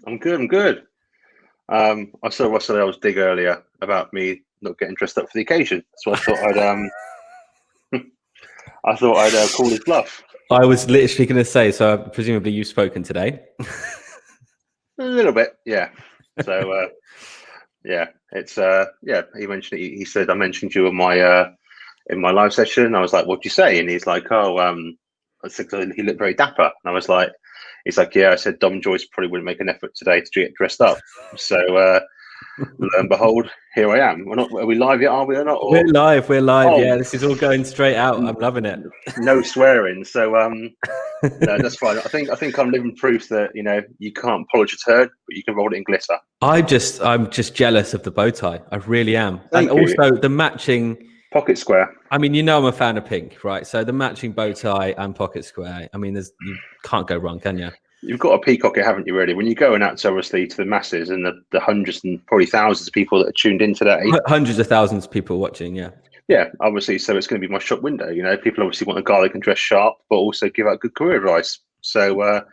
I'm good. I'm good. I saw Russell L's dig earlier about me not getting dressed up for the occasion, so I thought I'd call his bluff. I was literally going to say, so presumably you've spoken today. A little bit, yeah. So yeah, it's yeah. He mentioned it. He said I mentioned you in my live session. I was like, "What'd you say?" And he's like, "Oh, I said he looked very dapper." And I was like, "He's like, yeah." I said, "Dom Joyce probably wouldn't make an effort today to get dressed up." So lo and behold, here I am. Are we live yet? Are we or not? Or, We're live. oh, Yeah, this is all going straight out. I'm loving it. No swearing. So no, that's fine. I think I'm living proof that you can't polish a turd, but you can roll it in glitter. I'm just jealous of the bow tie. I really am. Thank and you. Also the matching Pocket square. I mean, I'm a fan of pink, right? So the matching bow tie and pocket square. I mean, you can't go wrong, can you? You've got to peacock it, haven't you? Really, when you're going out to obviously to the masses and the hundreds and probably thousands of people that are tuned in today, hundreds of thousands of people watching. Yeah, obviously. So it's going to be my shop window. People obviously want a guy that can dress sharp, but also give out good career advice. So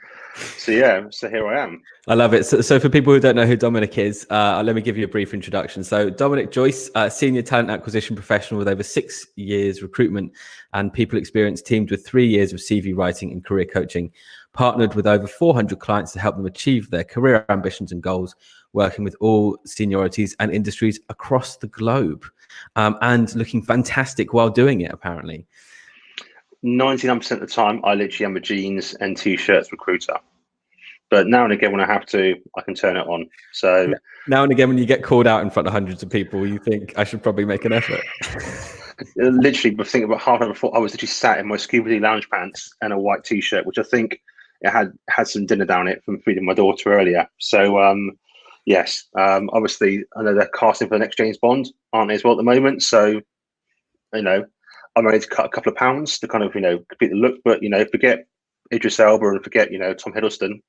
yeah, so here I am. I love it. So for people who don't know who Dominic is, let me give you a brief introduction. So Dominic Joyce, senior talent acquisition professional with over 6 years recruitment and people experience, teamed with 3 years of CV writing and career coaching, partnered with over 400 clients to help them achieve their career ambitions and goals, working with all seniorities and industries across the globe, and looking fantastic while doing it, apparently. 99% of the time, I literally am a jeans and t-shirts recruiter. But now and again, when I have to, I can turn it on. So now and again, when you get called out in front of hundreds of people, you think I should probably make an effort. Literally, thinking about half an hour before, I was literally sat in my scuba Dee lounge pants and a white t-shirt, which I think it had some dinner down it from feeding my daughter earlier. So yes, obviously, I know they're casting for the next James Bond, aren't they, as well at the moment? So I'm ready to cut a couple of pounds to kind of complete the look, but forget Idris Elba and forget Tom Hiddleston.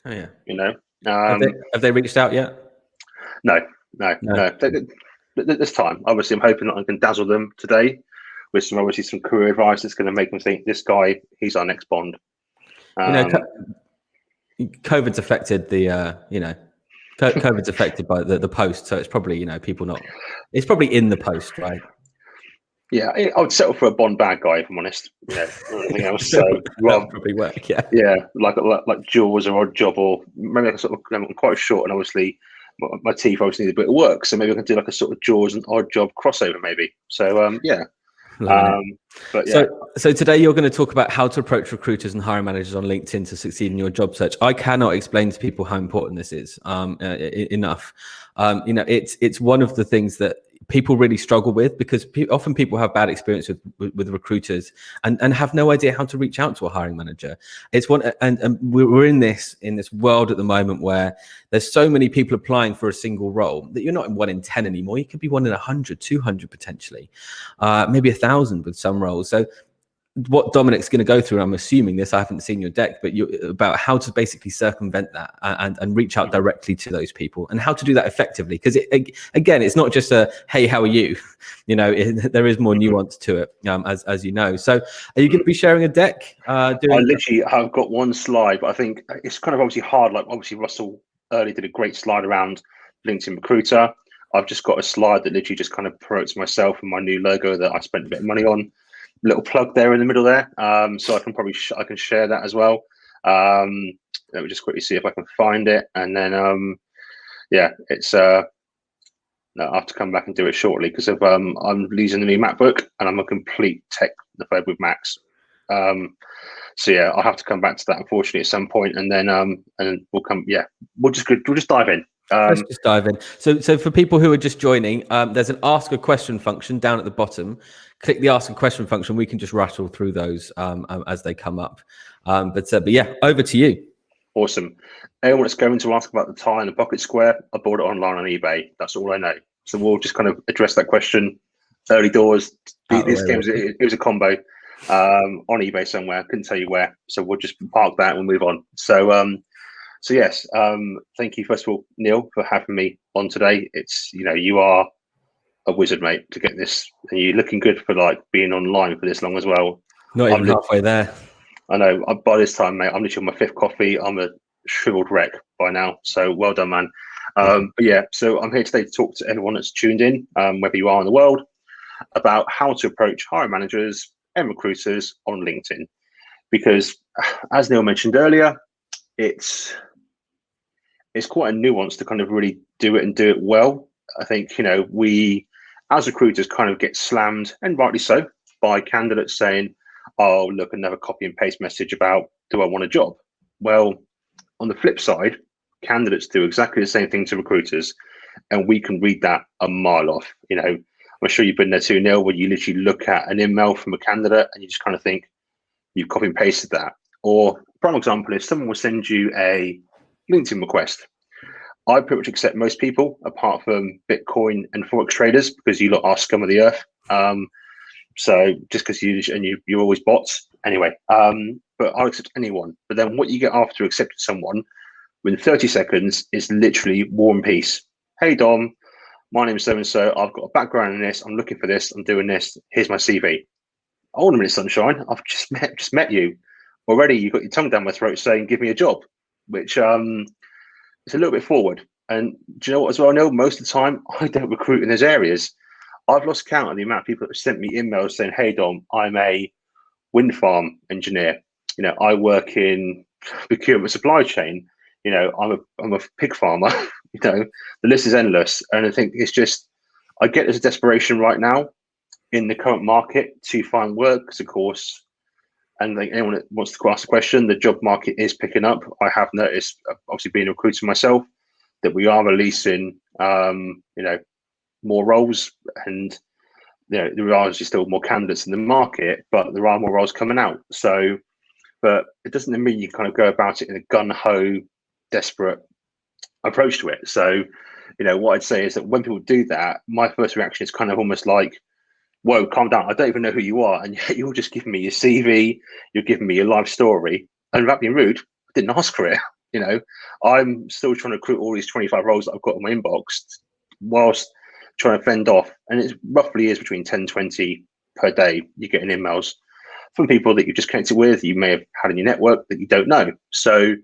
Oh yeah. Have they reached out yet? No. This time, obviously, I'm hoping that I can dazzle them today with some career advice that's going to make them think this guy, he's our next Bond. COVID's affected the COVID's affected by the post, so it's probably people not. It's probably in the post, right? Yeah, I would settle for a Bond bad guy if I'm honest. Anything else. So that probably work. Yeah, like Jaws or Odd Job, or maybe like a sort of I'm quite short, and obviously my teeth obviously need a bit of work, so maybe I can do like a sort of Jaws and Odd Job crossover, maybe. So yeah. But yeah. So today you're going to talk about how to approach recruiters and hiring managers on LinkedIn to succeed in your job search. I cannot explain to people how important this is enough. It's one of the things that people really struggle with, because often people have bad experience with recruiters and have no idea how to reach out to a hiring manager. It's one, and we're in this world at the moment where there's so many people applying for a single role that you're not in 1 in 10 anymore. You could be 1 in 100, 200 potentially, maybe 1,000 with some roles. So what Dominic's going to go through, I'm assuming this, I haven't seen your deck, but about how to basically circumvent that and reach out directly to those people, and how to do that effectively. Because again, it's not just a, hey, how are you? There is more nuance to it, as you know. So are you going to be sharing a deck? I literally have got one slide, but I think it's kind of obviously hard. Like obviously Russell earlier did a great slide around LinkedIn Recruiter. I've just got a slide that literally just kind of promotes myself and my new logo that I spent a bit of money on. Little plug there in the middle there, so I can probably I can share that as well. Let me just quickly see if I can find it, and then yeah, it's no, I have to come back and do it shortly because of I'm using the new MacBook and I'm a complete technophobe with Macs. So yeah, I'll have to come back to that unfortunately at some point, and then we'll come. Yeah, we'll just dive in. Let's just dive in. So for people who are just joining, there's an ask a question function down at the bottom. Click the ask a question function. We can just rattle through those as they come up. But yeah, over to you. Awesome. Anyone that's going to ask about the tie and the pocket square, I bought it online on eBay. That's all I know. So we'll just kind of address that question early doors. This game it was a combo on eBay somewhere. I couldn't tell you where. So we'll just park that and we'll move on. So yes, thank you first of all, Neil, for having me on today. It's you are a wizard, mate, to get this, and you're looking good for like being online for this long as well. Not even halfway there. I know. By this time, mate, I'm literally on my 5th coffee. I'm a shriveled wreck by now. So well done, man. But yeah, so I'm here today to talk to everyone that's tuned in, wherever you are in the world, about how to approach hiring managers and recruiters on LinkedIn. Because as Neil mentioned earlier, it's quite a nuance to kind of really do it and do it well. I think, we as recruiters kind of get slammed, and rightly so, by candidates saying, oh, look, another copy and paste message about, do I want a job? Well, on the flip side, candidates do exactly the same thing to recruiters, and we can read that a mile off. I'm sure you've been there too, Neil, where you literally look at an email from a candidate and you just kind of think, you've copy and pasted that. Or, prime example, if someone will send you a LinkedIn request, I pretty much accept most people, apart from Bitcoin and Forex traders, because you lot are scum of the earth. So just because you're always bots anyway. But I'll accept anyone. But then what you get after accepting someone within 30 seconds is literally War and Peace. Hey Dom, my name is so and so. I've got a background in this. I'm looking for this. I'm doing this. Here's my CV. Hold on a minute, sunshine. I've just met you already. You've got your tongue down my throat saying, "Give me a job," which it's a little bit forward. And do you know what as well, Neil? Most of the time, I don't recruit in those areas. I've lost count of the amount of people that have sent me emails saying, hey, Dom, I'm a wind farm engineer. I work in procurement supply chain. I'm a pig farmer. The list is endless. And I think it's just, I get there's a desperation right now in the current market to find work, because of course, and anyone that wants to ask a question, the job market is picking up. I have noticed, obviously being a recruiter myself, that we are releasing, more roles, and there are actually still more candidates in the market, but there are more roles coming out. So, but it doesn't mean you kind of go about it in a gun-ho, desperate approach to it. So, what I'd say is that when people do that, my first reaction is kind of almost like, whoa, calm down. I don't even know who you are. And yet you're just giving me your CV, you're giving me your life story. And without being rude, I didn't ask for it. I'm still trying to recruit all these 25 roles that I've got in my inbox whilst trying to fend off. And it roughly is between 10, 20 per day. You're getting emails from people that you've just connected with, you may have had in your network that you don't know. So,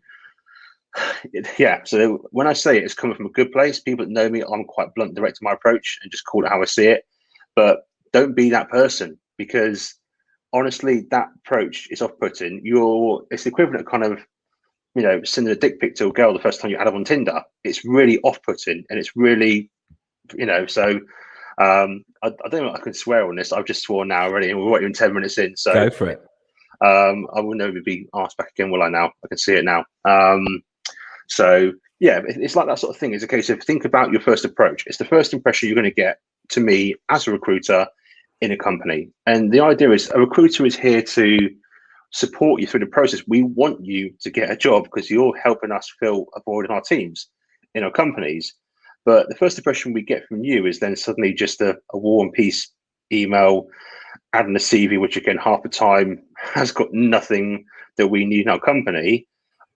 yeah. So when I say it's coming from a good place, people that know me, I'm quite blunt, direct in my approach and just call it how I see it. But don't be that person, because honestly, that approach is off-putting. It's the equivalent of kind of, sending a dick pic to a girl the first time you add them on Tinder. It's really off-putting, and it's really, so I don't know if I can swear on this. I've just sworn now already, and we're not even 10 minutes in. So go for it. I will never be asked back again, will I now? I can see it now. So yeah, it's like that sort of thing. It's a case of think about your first approach. It's the first impression you're going to get to me as a recruiter in a company. And the idea is a recruiter is here to support you through the process. We want you to get a job because you're helping us fill a void in our teams, in our companies. But the first impression we get from you is then suddenly just a War and Peace email, adding a CV, which again, half the time has got nothing that we need in our company.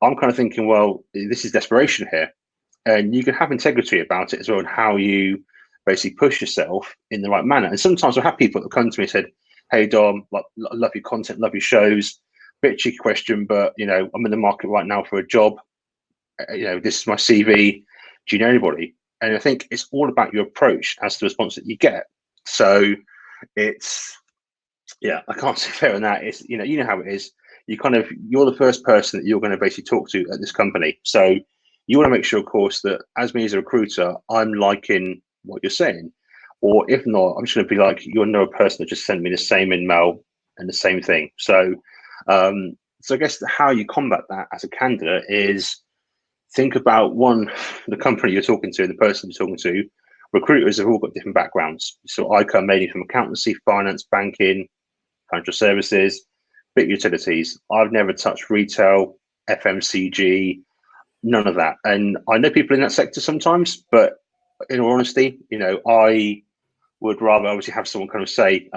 I'm kind of thinking, well, this is desperation here. And you can have integrity about it as well, and how you basically push yourself in the right manner. And sometimes I have people that come to me and said, hey, Dom, I love your content, love your shows. Bit cheeky question, but, I'm in the market right now for a job. This is my CV. Do you know anybody? And I think it's all about your approach as to the response that you get. So it's, yeah, I can't say fair on that. It's, you know how it is. You're the first person that you're going to basically talk to at this company. So you want to make sure, of course, that as me as a recruiter, I'm liking what you're saying. Or if not, I'm just going to be like, you're no person that just sent me the same email and the same thing. So, so I guess how you combat that as a candidate is think about the company you're talking to, the person you're talking to. Recruiters have all got different backgrounds. So I come mainly from accountancy, finance, banking, financial services, big utilities. I've never touched retail, FMCG, none of that. And I know people in that sector sometimes, but in all honesty, I would rather obviously have someone kind of say,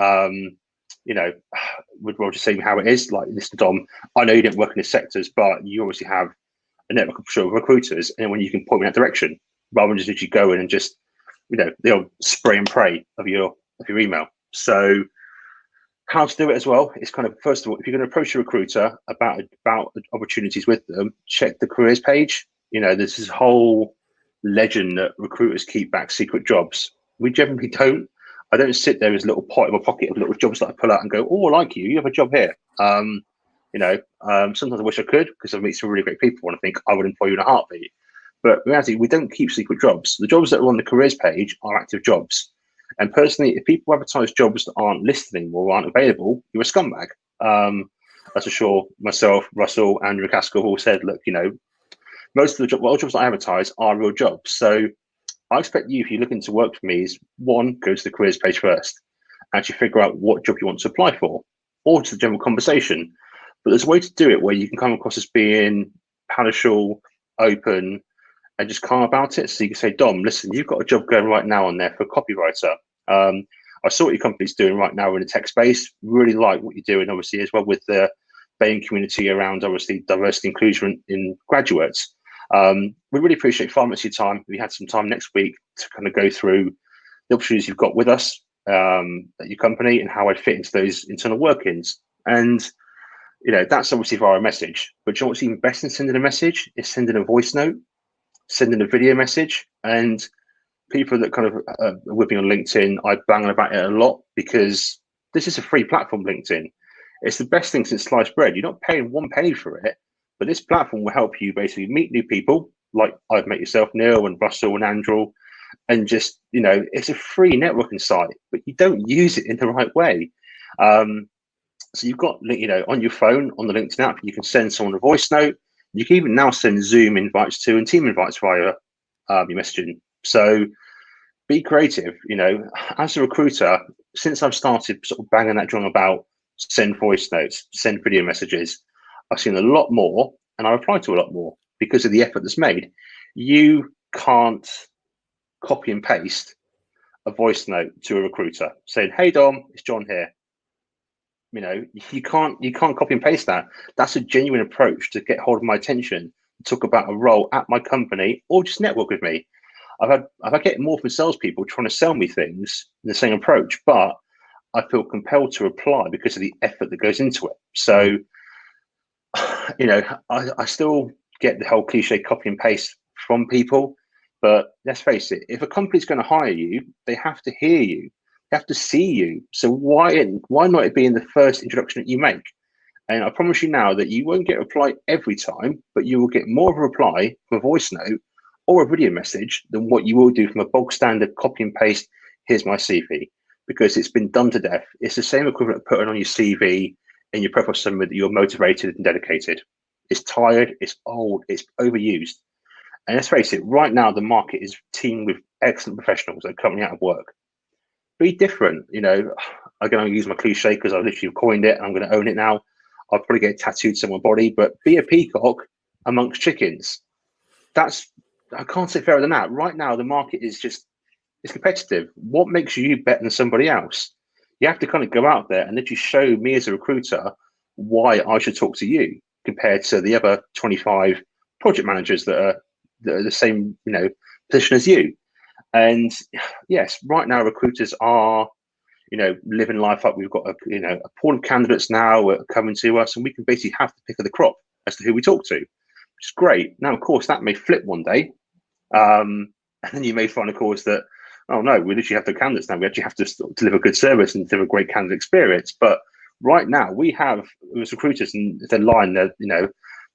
would rather just say how it is. Like, listen, Dom, I know you didn't work in the sectors, but you obviously have a network of recruiters, and when you can point me in that direction, rather than just literally go in and just, the old spray and pray of your email. So How to do it as well is kind of, first of all, if you're going to approach a recruiter about opportunities with them, check the careers page. There's this whole legend that recruiters keep back secret jobs. We generally don't. I don't sit there as a little pot in my pocket of little jobs that I pull out and go, oh, I like you. You have a job here. Sometimes I wish I could, because I've met some really great people and I think I would employ you in a heartbeat. But in reality, we don't keep secret jobs. The jobs that are on the careers page are active jobs. And personally, if people advertise jobs that aren't listed anymore or aren't available, you're a scumbag. That's for sure. Myself, Russell, Andrew Caskell all said, look, most of the jobs that I advertise are real jobs. So I expect you, if you're looking to work for me, is one, go to the careers page first, actually figure out what job you want to apply for, or just a general conversation. But there's a way to do it where you can come across as being palatial, open, and just calm about it. So you can say, Dom, listen, you've got a job going right now on there for a copywriter. I saw what your company's doing right now in the tech space. Really like what you're doing, obviously, as well with the Bain community around, obviously, diversity inclusion in graduates. We really appreciate 5 minutes of your time. We had some time next week to kind of go through the opportunities you've got with us at your company and how I'd fit into those internal workings. And that's obviously via a message. But you know what's even best than sending a message is sending a voice note, sending a video message. And people that kind of are with me on LinkedIn, I bang about it a lot, because this is a free platform, LinkedIn. It's the best thing since sliced bread. You're not paying 1 penny for it, but this platform will help you basically meet new people, like I've met yourself, Neil, and Russell and Andrew, and just, it's a free networking site, but you don't use it in the right way. So you've got, on your phone, on the LinkedIn app, you can send someone a voice note. You can even now send Zoom invites to and team invites via your messaging. So be creative. As a recruiter, since I've started sort of banging that drum about send voice notes, send video messages, I've seen a lot more, and I reply to a lot more because of the effort that's made. You can't copy and paste a voice note to a recruiter saying, "Hey Dom, it's John here." You can't copy and paste that. That's a genuine approach to get hold of my attention, talk about a role at my company, or just network with me. I've had getting more from salespeople trying to sell me things in the same approach, but I feel compelled to reply because of the effort that goes into it. So, I still get the whole cliche copy and paste from people, but let's face it, if a company's going to hire you, they have to hear you, they have to see you. So why not it be in the first introduction that you make? And I promise you now that you won't get a reply every time, but you will get more of a reply from a voice note or a video message than what you will do from a bog standard copy and paste, here's my CV, because it's been done to death. It's the same equivalent of putting on your CV in your profile summary that you're motivated and dedicated. It's tired, it's old, it's overused. And let's face it, right now the market is teamed with excellent professionals that are currently out of work. Be different. I'm going to use my cliche because I literally coined it and I'm going to own it now. I'll probably get tattooed to my body, but be a peacock amongst chickens. I can't say fairer than that. Right now, the market is it's competitive. What makes you better than somebody else? You have to kind of go out there and literally show me as a recruiter why I should talk to you compared to the other 25 project managers that are the same, position as you. And yes, right now recruiters are, living life up. We've got a pool of candidates now coming to us, and we can basically have the pick of the crop as to who we talk to, which is great. Now, of course, that may flip one day. And then you may find, of course, that, oh no, we literally have the candidates now. We actually have to deliver good service and deliver great candidate experience. But right now, we have, as recruiters, and if they're lying, their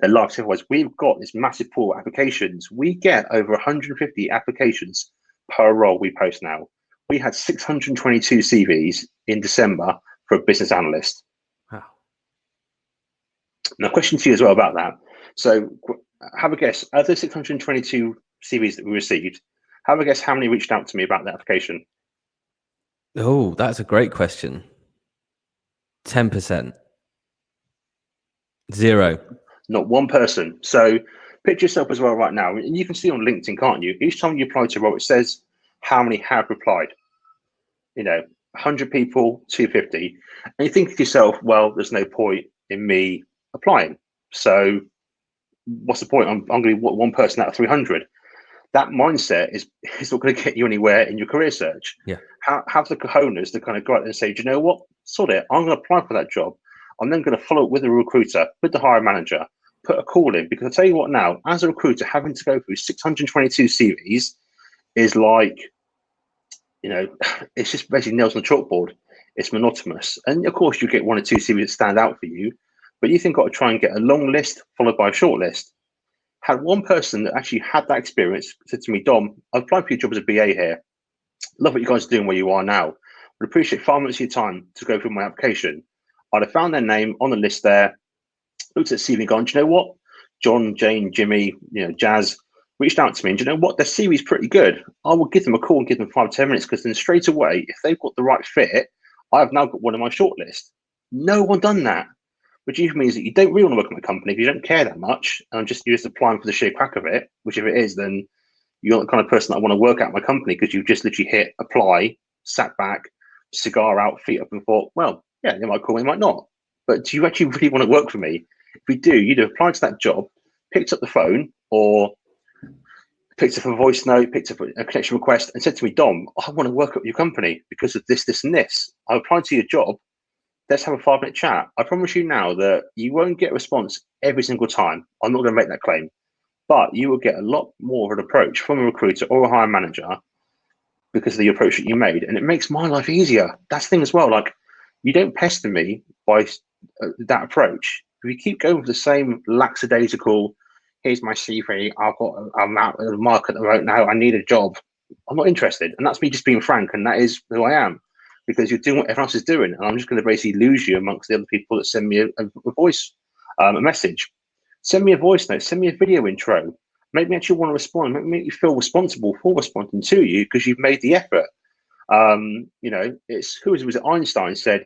lives otherwise, we've got this massive pool of applications. We get over 150 applications per role we post now. We had 622 CVs in December for a business analyst. Wow. Now, question to you as well about that. So, have a guess. Of the 622 CVs that we received, have a guess how many reached out to me about the application? Oh, that's a great question. 10%. 0. Not one person. So, picture yourself as well right now, and you can see on LinkedIn, can't you? Each time you apply to a role, it says how many have replied. 100 people, 250. And you think to yourself, well, there's no point in me applying. So what's the point? I'm going to be one person out of 300. That mindset is not going to get you anywhere in your career search. Yeah. Have the cojones to kind of go out there and say, do you know what? sod it, I'm going to apply for that job. I'm then going to follow up with a recruiter, with the hiring manager, put a call in, because I tell you what now, as a recruiter, having to go through 622 CVs is like, it's just basically nails on the chalkboard. It's monotonous. And of course, you get one or two CVs that stand out for you, but you think got to try and get a long list followed by a short list. Had one person that actually had that experience said to me, Dom, I've applied for your job as a BA here. Love what you guys are doing where you are now. Would appreciate 5 minutes of your time to go through my application. I'd have found their name on the list there, looked at the CV and gone, do you know what? John, Jane, Jimmy, Jazz reached out to me, and do you know what? Their CV is pretty good. I will give them a call and give them 5-10 minutes, because then straight away, if they've got the right fit, I've now got one on my shortlist. No one done that, which usually means that you don't really want to work at my company if you don't care that much, and you're just applying for the sheer crack of it, which if it is, then you're not the kind of person that I want to work at my company, because you've just literally hit apply, sat back, cigar out, feet up, and thought, well, yeah, they might call me, they might not. But do you actually really want to work for me? If we do, you'd have applied to that job, picked up the phone, or picked up a voice note, picked up a connection request, and said to me, Dom, I want to work at your company because of this, this, and this. I applied to your job. Let's have a 5-minute chat. I promise you now that you won't get a response every single time. I'm not going to make that claim. But you will get a lot more of an approach from a recruiter or a hiring manager because of the approach that you made. And it makes my life easier. That's the thing as well. Like, you don't pester me by that approach. If you keep going with the same lackadaisical, here's my CV, I'm out of the market right now, I need a job, I'm not interested. And that's me just being frank, and that is who I am, because you're doing what everyone else is doing, and I'm just going to basically lose you amongst the other people that send me a voice, a message. Send me a voice note, send me a video intro, make me actually want to respond, make me feel responsible for responding to you because you've made the effort. It's was it Einstein said,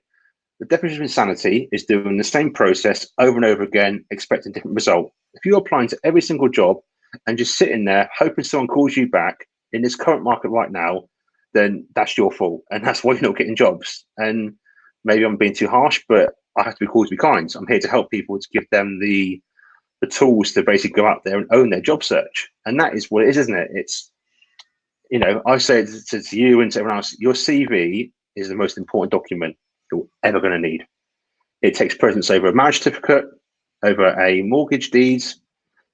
the definition of insanity is doing the same process over and over again, expecting a different result. If you're applying to every single job and just sitting there hoping someone calls you back in this current market right now, then that's your fault, and that's why you're not getting jobs. And maybe I'm being too harsh, but I have to be called to be kind. I'm here to help people, to give them the tools to basically go out there and own their job search. And that is what it is, isn't it? It's, I say to you and to everyone else, your CV is the most important document you're ever going to need. It takes precedence over a marriage certificate, over a mortgage deeds.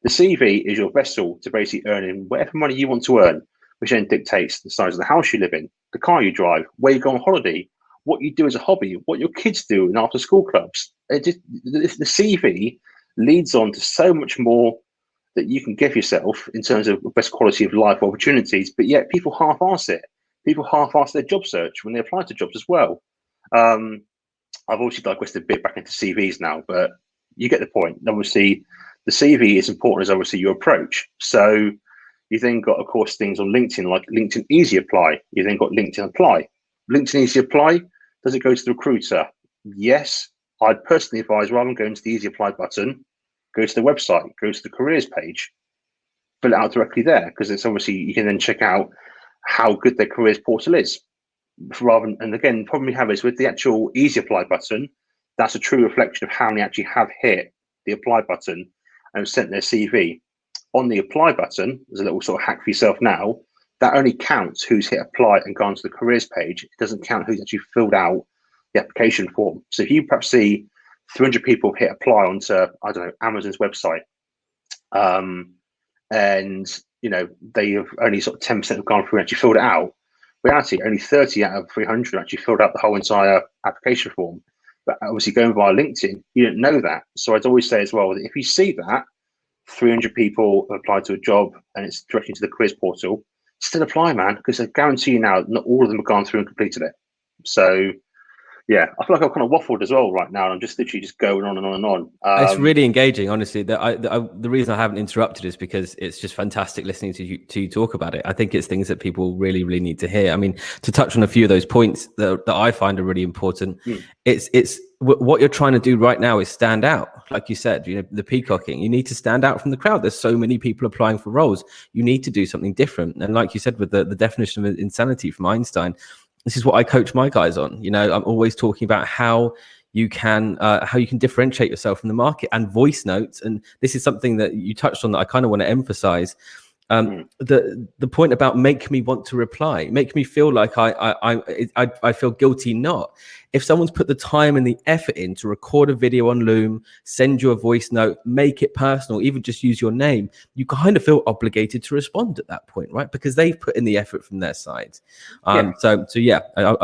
The CV is your vessel to basically earn in whatever money you want to earn, which then dictates the size of the house you live in, the car you drive, where you go on holiday, what you do as a hobby, what your kids do in after school clubs. The CV leads on to so much more that you can give yourself in terms of best quality of life opportunities, but yet people half-ass it. People half-ass their job search when they apply to jobs as well. I've obviously digressed a bit back into CVs now, but you get the point. Obviously, the CV is important as obviously your approach. So you then got, of course, things on LinkedIn, like LinkedIn Easy Apply. You then got LinkedIn Apply. LinkedIn Easy Apply, does it go to the recruiter? Yes. I'd personally advise, rather than going to the Easy Apply button, go to the website, go to the careers page, fill it out directly there, because it's obviously, you can then check out how good their careers portal is. And again, the problem we have is with the actual Easy Apply button, that's a true reflection of how many actually have hit the apply button and sent their CV. On the apply button, there's a little sort of hack for yourself now, that only counts who's hit apply and gone to the careers page. It doesn't count who's actually filled out the application form. So if you perhaps see 300 people hit apply onto, I don't know, Amazon's website, and they have only sort of 10% have gone through and actually filled it out. In reality, only 30 out of 300 actually filled out the whole entire application form. But obviously going via LinkedIn, you don't know that. So I'd always say as well, that if you see that 300 people have applied to a job and it's directly to the careers portal, still apply, man, because I guarantee you now, not all of them have gone through and completed it. So yeah, I feel like I've kind of waffled as well right now. And I'm just literally just going on and on and on. It's really engaging, honestly. The reason I haven't interrupted is because it's just fantastic listening to you talk about it. I think it's things that people really, really need to hear. I mean, to touch on a few of those points that I find are really important, it's what you're trying to do right now is stand out. Like you said, the peacocking, you need to stand out from the crowd. There's so many people applying for roles. You need to do something different. And like you said, with the definition of insanity from Einstein, this is what I coach my guys on. I'm always talking about how you can differentiate yourself from the market, and voice notes. And this is something that you touched on that I kind of want to emphasize. The point about make me want to reply, make me feel like I feel guilty not. If someone's put the time and the effort in to record a video on Loom, send you a voice note, make it personal, even just use your name, you kind of feel obligated to respond at that point, right? Because they've put in the effort from their side. So yeah,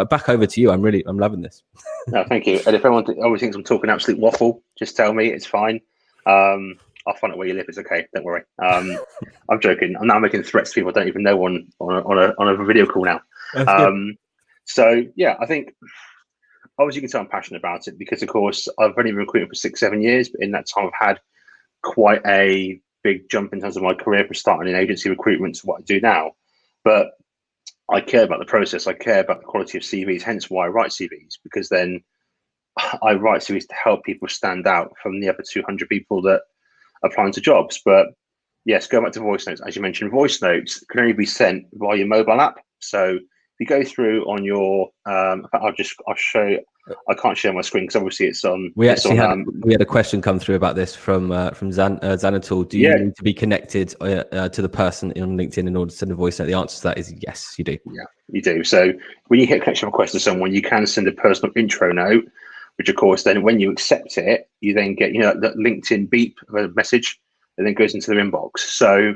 back over to you. I'm loving this. No, thank you. And if anyone always thinks I'm talking absolute waffle, just tell me. It's fine. I'll find out where you live. It's okay. Don't worry. I'm joking. I'm now making threats to people I don't even know on a video call now. So yeah, I think obviously you can tell I'm passionate about it because, of course, I've only been recruiting for 6-7 years, but in that time I've had quite a big jump in terms of my career from starting in agency recruitment to what I do now. But I care about the process. I care about the quality of CVs, hence why I write CVs, because then I write CVs to help people stand out from the other 200 people that are applying to jobs. But yes, going back to voice notes, as you mentioned, voice notes can only be sent via your mobile app. So if you go through on your, I'll show you. I can't share my screen because obviously it's on. We had a question come through about this from Xanatul. Do you need to be connected to the person on LinkedIn in order to send a voice note? The answer to that is yes, you do. Yeah, you do. So when you hit a connection request to someone, you can send a personal intro note, which of course then when you accept it, you then get that LinkedIn beep of a message, and then goes into their inbox. So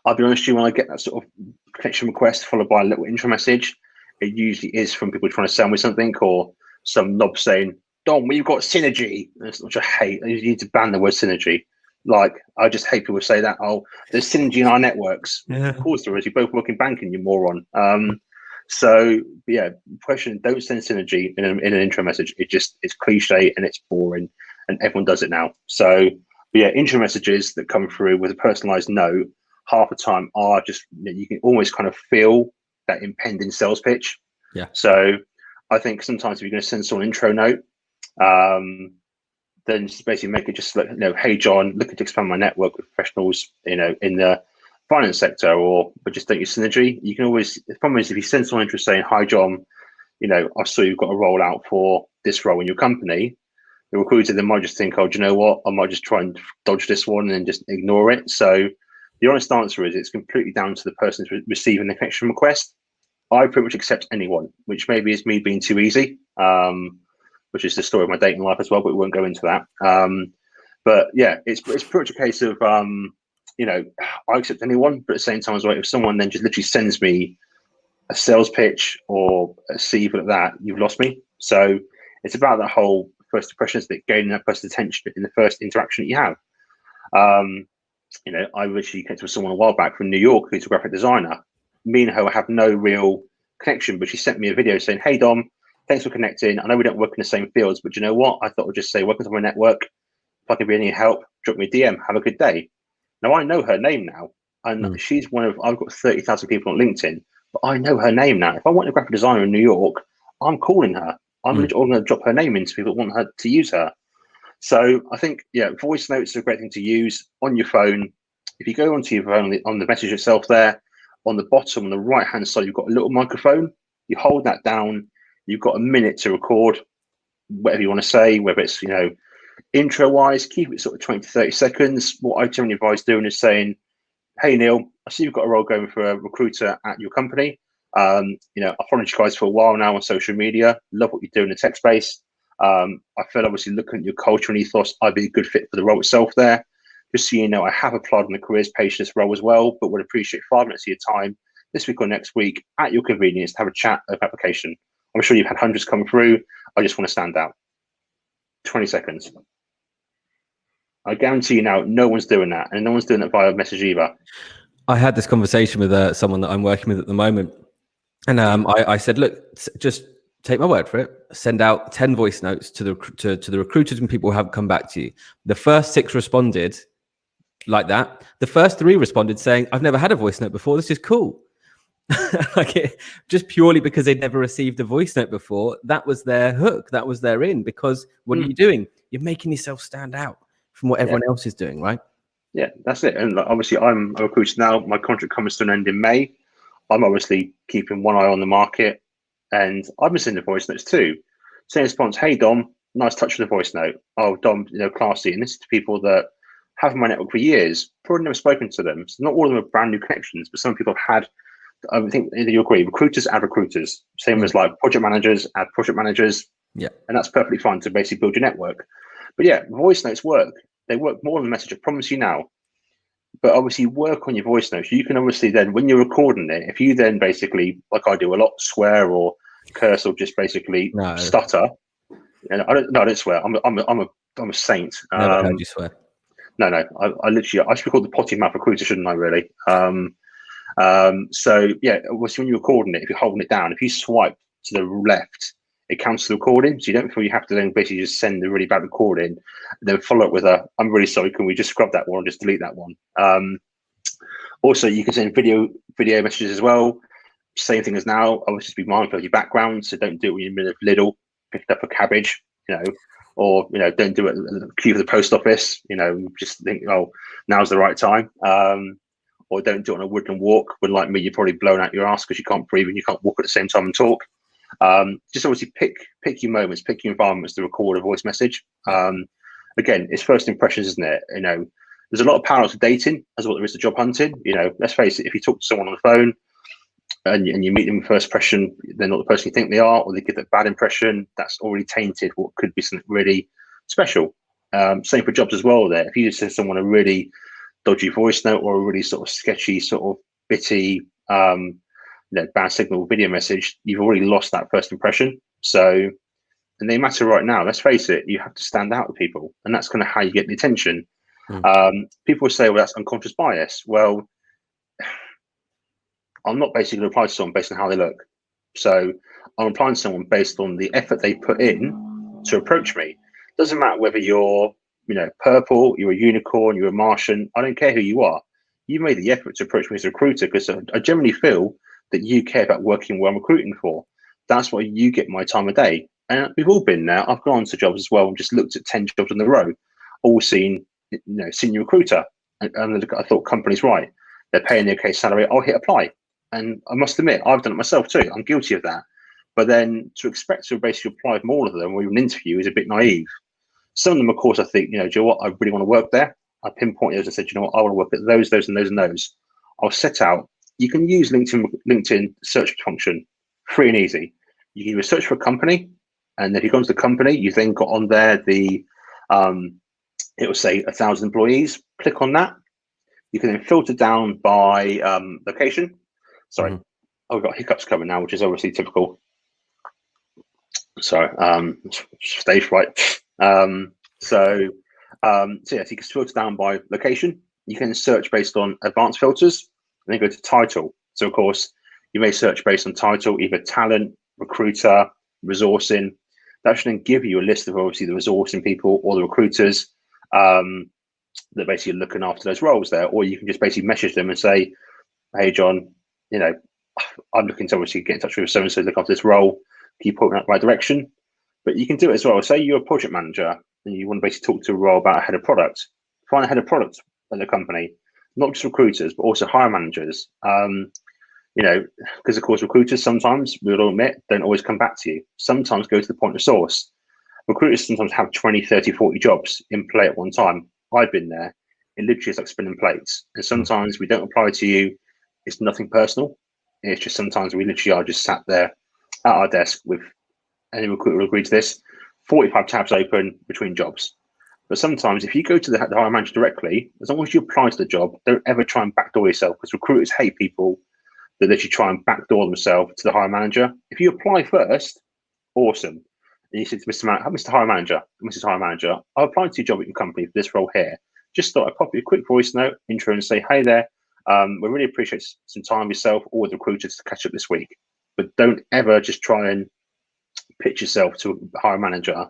I'll be honest with you, when I get that sort of connection request followed by a little intro message, it usually is from people trying to sell me something or some knob saying, Dom, we've got synergy. Which I hate. You need to ban the word synergy. Like, I just hate people say that. Oh, there's synergy in our networks. Yeah. Of course there is. You both work in banking, you moron. So yeah, question, don't send synergy in an intro message. It's cliche and it's boring and everyone does it now. So yeah, intro messages that come through with a personalized note, half the time are just, you can almost kind of feel that impending sales pitch. Yeah. So I think sometimes if you're going to send someone an intro note, then just basically make it just like, hey John, looking to expand my network with professionals, in the finance sector, but just don't use synergy. You can always, the problem is if you send someone intro saying, hi John, I saw you've got a role out for this role in your company, the recruiter then might just think, oh, do you know what? I might just try and dodge this one and just ignore it. So the honest answer is it's completely down to the person receiving the connection request. I pretty much accept anyone, which maybe is me being too easy, which is the story of my dating life as well, but we won't go into that. But yeah, it's pretty much a case of, I accept anyone, but at the same time as well, if someone then just literally sends me a sales pitch or a CV like that, you've lost me. So it's about that whole first impressions, that gaining that person's attention in the first interaction that you have. I actually connected with someone a while back from New York who's a graphic designer. Me and her have no real connection, but she sent me a video saying, hey Dom, thanks for connecting. I know we don't work in the same fields, but you know what? I thought I'd just say, welcome to my network. If I can be any help, drop me a DM. Have a good day. Now I know her name now, and she's I've got 30,000 people on LinkedIn, but I know her name now. If I want a graphic designer in New York, I'm calling her. I'm going to drop her name into people that want her to use her. So I think, yeah, voice notes are a great thing to use on your phone. If you go onto your phone on the message itself there, on the bottom, on the right-hand side, you've got a little microphone. You hold that down. You've got a minute to record whatever you want to say, whether it's, intro-wise, keep it sort of 20 to 30 seconds. What I generally advise doing is saying, hey, Neil, I see you've got a role going for a recruiter at your company. I've followed you guys for a while now on social media. Love what you do in the tech space. I feel obviously looking at your culture and ethos, I'd be a good fit for the role itself there. Just so you know, I have applied on the careers page for this role as well, but would appreciate 5 minutes of your time this week or next week at your convenience to have a chat of application. I'm sure you've had hundreds come through. I just want to stand out. 20 seconds. I guarantee you now, no one's doing that, and no one's doing it via message either. I had this conversation with someone that I'm working with at the moment, and I said, look, just take my word for it. Send out 10 voice notes to the recruiters and people who have come back to you. The first 6 responded like that. The first 3 responded saying, I've never had a voice note before. This is cool. Just purely because they'd never received a voice note before. That was their hook. That was their in. Because what are you doing? You're making yourself stand out from what everyone else is doing, right? Yeah, that's it. And obviously, I'm a recruiter now. My contract comes to an end in May. I'm obviously keeping one eye on the market, and I've been sending voice notes too. Saying response, hey Dom, nice touch with the voice note. Oh Dom, classy. And this is to people that have in my network for years, probably never spoken to them. So not all of them are brand new connections, but some people have had. I think you agree. Recruiters add recruiters, same as like project managers add project managers. Yeah, and that's perfectly fine to basically build your network. But yeah, voice notes work. They work more than a message. I promise you now. But obviously, work on your voice notes. You can obviously then, when you're recording it, if you then basically, like I do a lot, swear or curse or just basically stutter. And I don't swear. I'm a saint. Never heard you swear. No. I literally, I should be called the potty mouth recruiter, shouldn't I? Really. So yeah, obviously when you're recording it, if you're holding it down, if you swipe to the left, it counts the recording. So you don't feel you have to then basically just send a really bad recording, and then follow it with a, I'm really sorry, can we just scrub that one or just delete that one? Also, you can send video messages as well. Same thing as now. Obviously, just be mindful of your background. So don't do it when you're in the middle of Lidl, picked up a cabbage, or don't do it at the queue for the post office. Just think, oh, now's the right time. Or don't do it on a woodland walk when, like me, you're probably blown out your ass because you can't breathe and you can't walk at the same time and talk. Just obviously pick your moments, pick your environments to record a voice message. Again, it's first impressions, isn't it? There's a lot of parallels to dating as what there is to job hunting. Let's face it, if you talk to someone on the phone and you meet them first impression, they're not the person you think they are, or they give that bad impression, that's already tainted what could be something really special. Same for jobs as well there. If you send someone a really dodgy voice note or a really sort of sketchy, sort of bitty, bad signal video message, you've already lost that first impression. So, and they matter right now. Let's face it, you have to stand out with people, and that's kind of how you get the attention. People will say, well, that's unconscious bias. Well, I'm not basically going to apply to someone based on how they look. So I'm applying to someone based on the effort they put in to approach me. Doesn't matter whether you're, purple, you're a unicorn, you're a Martian. I don't care who you are. You made the effort to approach me as a recruiter because I generally feel that you care about working where I'm recruiting for. That's why you get my time of day. And we've all been there. I've gone to jobs as well and just looked at 10 jobs in a row, all seen, senior recruiter. And I thought, company's right. They're paying the okay salary. I'll hit apply. And I must admit, I've done it myself too. I'm guilty of that. But then to expect to basically apply for all of them or even an interview is a bit naive. Some of them, of course, I think, do you know what? I really want to work there. I pinpoint those and said, you know what? I want to work at those, and those, and those. I'll set out. You can use LinkedIn search function, free and easy. You can either search for a company, and if you go into the company, you then got on there it will say 1,000 employees. Click on that. You can then filter down by location. Sorry, I've got hiccups coming now, which is obviously typical. So stage fright. So you can filter down by location. You can search based on advanced filters, and then go to title. So of course, you may search based on title, either talent, recruiter, resourcing. That should then give you a list of obviously the resourcing people or the recruiters that basically are looking after those roles there. Or you can just basically message them and say, hey, John, I'm looking to obviously get in touch with so-and-so to look after this role. Can you point me in the right direction? But you can do it as well. Say you're a project manager and you want to basically talk to a role about a head of product. Find a head of product at the company, not just recruiters, but also hire managers. Because of course, recruiters sometimes, we'll all admit, don't always come back to you. Sometimes go to the point of source. Recruiters sometimes have 20, 30, 40 jobs in play at one time. I've been there. It literally is like spinning plates. And sometimes we don't apply to you. It's nothing personal. It's just sometimes we literally are just sat there at our desk with, any recruiter will agree to this, 45 tabs open between jobs. But sometimes if you go to the hiring manager directly, as long as you apply to the job, don't ever try and backdoor yourself, because recruiters hate people that literally try and backdoor themselves to the hiring manager. If you apply first, awesome. And you say to Mr. Hiring Manager, Mrs. Hiring Manager, I applied to your job at your company for this role here. Just thought I'd pop you a quick voice note, intro, and say, hey there, we really appreciate some time yourself or with recruiters to catch up this week. But don't ever just try and pitch yourself to a hiring manager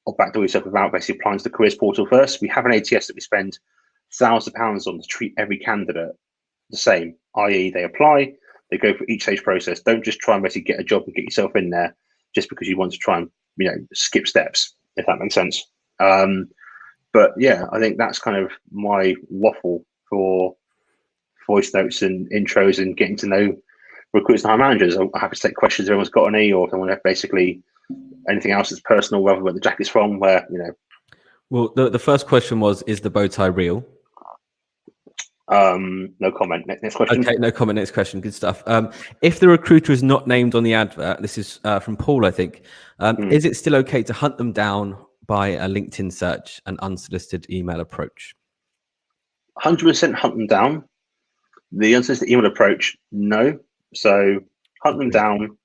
or backdoor yourself without basically applying to the careers portal first. We have an ATS that we spend thousands of pounds on to treat every candidate the same, i.e. they apply, they go for each stage process. Don't just try and basically get a job and get yourself in there just because you want to try and skip steps, if that makes sense. But yeah, I think that's kind of my waffle for voice notes and intros and getting to know recruiters and hiring managers. I'm happy to take questions if anyone's got any, or if they want to basically anything else that's personal, rather where the jacket's from, where Well, the first question was, is the bow tie real? No comment. Next question. Okay, no comment. Next question. Good stuff. If the recruiter is not named on the advert, this is from Paul, I think. Is it still okay to hunt them down by a LinkedIn search and unsolicited email approach? 100% hunt them down. The unsolicited email approach, no. So hunt them down,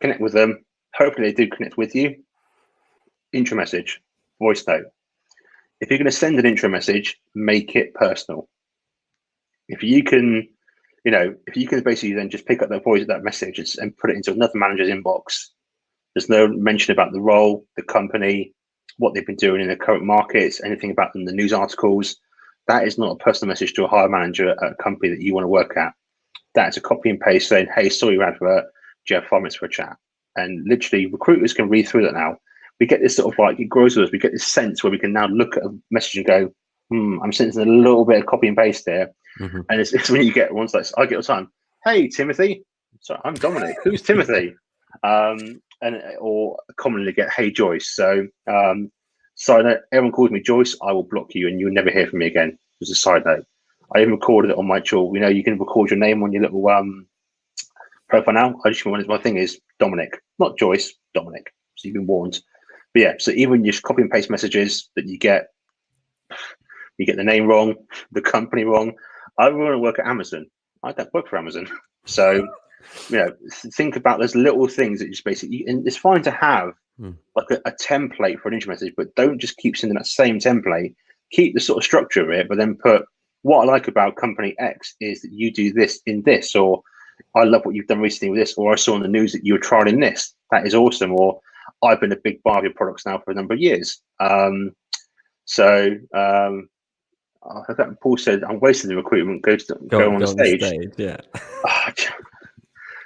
connect with them. Hopefully they do connect with you. Intro message, voice note. If you're going to send an intro message, make it personal. If you can, basically then just pick up that message and put it into another manager's inbox. There's no mention about the role, the company, what they've been doing in the current markets, anything about them, the news articles. That is not a personal message to a hiring manager at a company that you want to work at. That's a copy and paste saying, hey, saw your advert, do you have 5 minutes for a chat? And literally recruiters can read through that now. We get this sort of like, it grows with us. We get this sense where we can now look at a message and go, I'm sensing a little bit of copy and paste there. Mm-hmm. And it's when you get ones like, I get all the time, hey, Timothy. Sorry, I'm Dominic. Who's Timothy? Or commonly get, hey, Joyce. So side note, everyone calls me Joyce, I will block you and you'll never hear from me again. As a side note. I even recorded it on my tool. You can record your name on your little profile now. I just wanted, my thing is Dominic, not Joyce, Dominic. So you've been warned. But yeah, so even just copy and paste messages that you get the name wrong, the company wrong. I want to work at Amazon. I don't work for Amazon. So, think about those little things that just basically, and it's fine to have like a template for an intro message, but don't just keep sending that same template. Keep the sort of structure of it, but then put, what I like about company X is that you do this in this, or I love what you've done recently with this, or I saw in the news that you were trialing this. That is awesome. Or I've been a big buyer of your products now for a number of years. I think Paul said, I'm wasting the recruitment. Go on the stage. Yeah.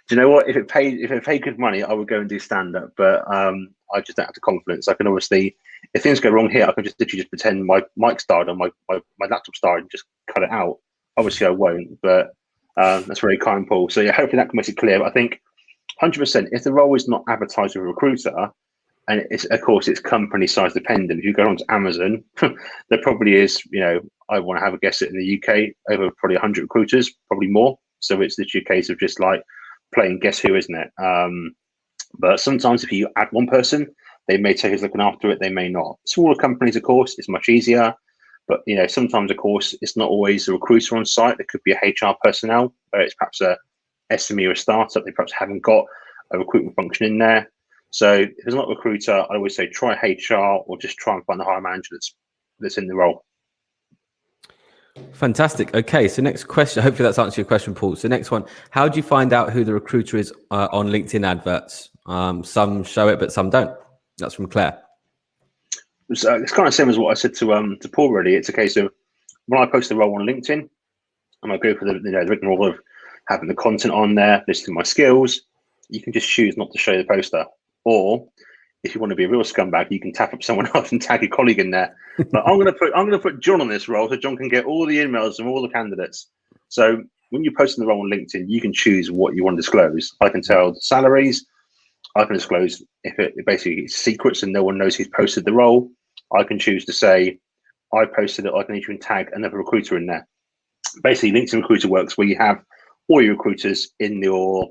Do you know what? If it paid good money, I would go and do stand up. But I just don't have the confidence. I can obviously, if things go wrong here, I can just literally just pretend my mic started on my laptop started and just cut it out. Obviously, I won't. But that's very kind, Paul. So yeah, hopefully that can make it clear. But I think 100%, if the role is not advertised with a recruiter, and it's company size dependent. If you go on to Amazon, there probably is, I want to have a guess at in the UK, over probably 100 recruiters, probably more. So it's literally a case of just like playing guess who, isn't it? But sometimes if you add one person, they may take us looking after it, they may not. Smaller companies, of course, it's much easier. But sometimes, of course, it's not always a recruiter on site. There could be a HR personnel, where it's perhaps a SME or a startup. They perhaps haven't got a recruitment function in there. So if it's not a recruiter, I always say try HR or just try and find the hiring manager that's in the role. Fantastic. Okay, so next question. Hopefully that's answered your question, Paul. So next one, how do you find out who the recruiter is on LinkedIn adverts? Some show it, but some don't. That's from Claire. So it's kind of same as what I said to Paul. Really, it's a case of when I post a role on LinkedIn, and I go for the rigmarole of having the content on there, listing my skills. You can just choose not to show the poster, or if you want to be a real scumbag, you can tap up someone else and tag a colleague in there. But I'm gonna put John on this role so John can get all the emails from all the candidates. So when you're posting the role on LinkedIn, you can choose what you want to disclose. I can tell the salaries. I can disclose if it basically is secrets and no one knows who's posted the role. I can choose to say I posted it. I can even tag another recruiter in there. Basically, LinkedIn Recruiter works where you have all your recruiters in your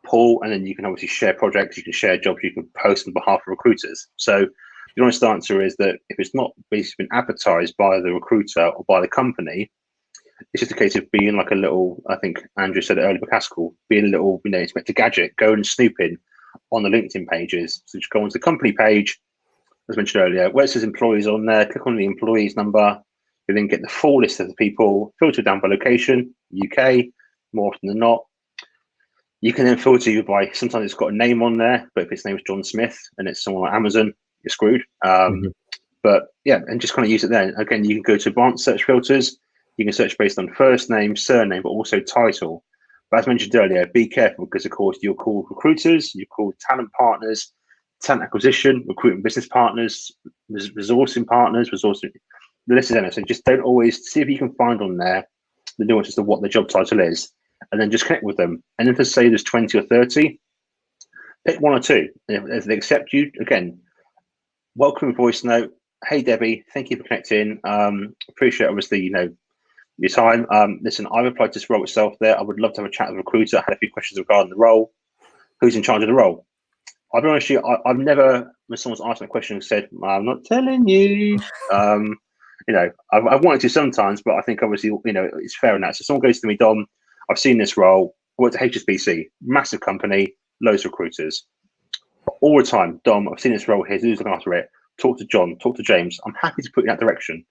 pool, and then you can obviously share projects, you can share jobs, you can post on behalf of recruiters. So the honest answer is that if it's not basically been advertised by the recruiter or by the company, it's just a case of being like a little, I think Andrew said it earlier, McCaskill, being a little, Inspector Gadget, go and snooping on the LinkedIn pages. So just go onto the company page, as mentioned earlier, where it says employees on there, click on the employees number, you then get the full list of the people, filter down by location, UK, more often than not. You can then filter you by, sometimes it's got a name on there, but if its name is John Smith and it's someone like Amazon, you're screwed. But yeah, and just kind of use it there. Again, you can go to advanced search filters. You can search based on first name, surname, but also title. But as mentioned earlier, be careful because, of course, you'll call recruiters, you call talent partners, talent acquisition, recruitment business partners, resourcing partners, the list is endless. So just don't always see if you can find on there the nuances of what the job title is, and then just connect with them. And if they say there's 20 or 30, pick one or two. And if they accept you, again, welcome voice note, hey Debbie, thank you for connecting. Appreciate obviously, your time. Listen, I've applied to this role itself there. I would love to have a chat with a recruiter. I had a few questions regarding the role. Who's in charge of the role? I'll be honest with you, I've never, when someone's asked me a question, said, I'm not telling you. I've wanted to sometimes, but I think obviously, it's fair in that. So someone goes to me, Dom, I've seen this role. I worked at HSBC, massive company, loads of recruiters. All the time, Dom, I've seen this role here. Who's looking after it? Talk to John, talk to James. I'm happy to put you in that direction.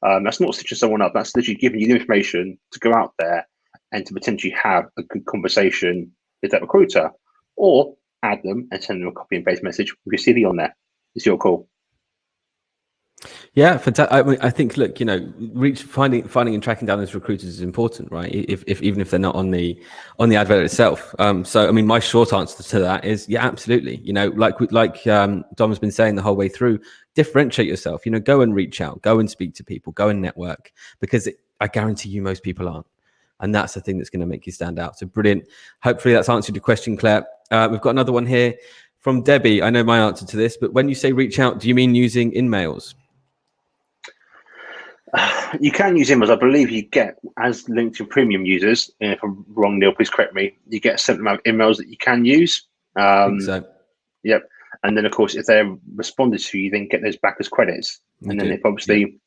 That's not stitching someone up. That's literally giving you the information to go out there and to potentially have a good conversation with that recruiter, or add them and send them a copy and paste message with your CV on there. It's your call. Yeah, fantastic. I mean, I think, look, finding and tracking down those recruiters is important, right? If even if they're not on the advert itself. So, I mean, my short answer to that is, yeah, absolutely. Like Dom has been saying the whole way through, differentiate yourself. Go and reach out, go and speak to people, go and network, because I guarantee you, most people aren't, and that's the thing that's going to make you stand out. So, brilliant. Hopefully, that's answered your question, Claire. We've got another one here from Debbie. I know my answer to this, but when you say reach out, do you mean using InMails? You can use emails. I believe you get, as LinkedIn Premium users, and if I'm wrong, Neil, please correct me, you get a certain amount of emails that you can use. I think so. Yep. And then, of course, if they're responded to, you then get those back as credits. And then if obviously,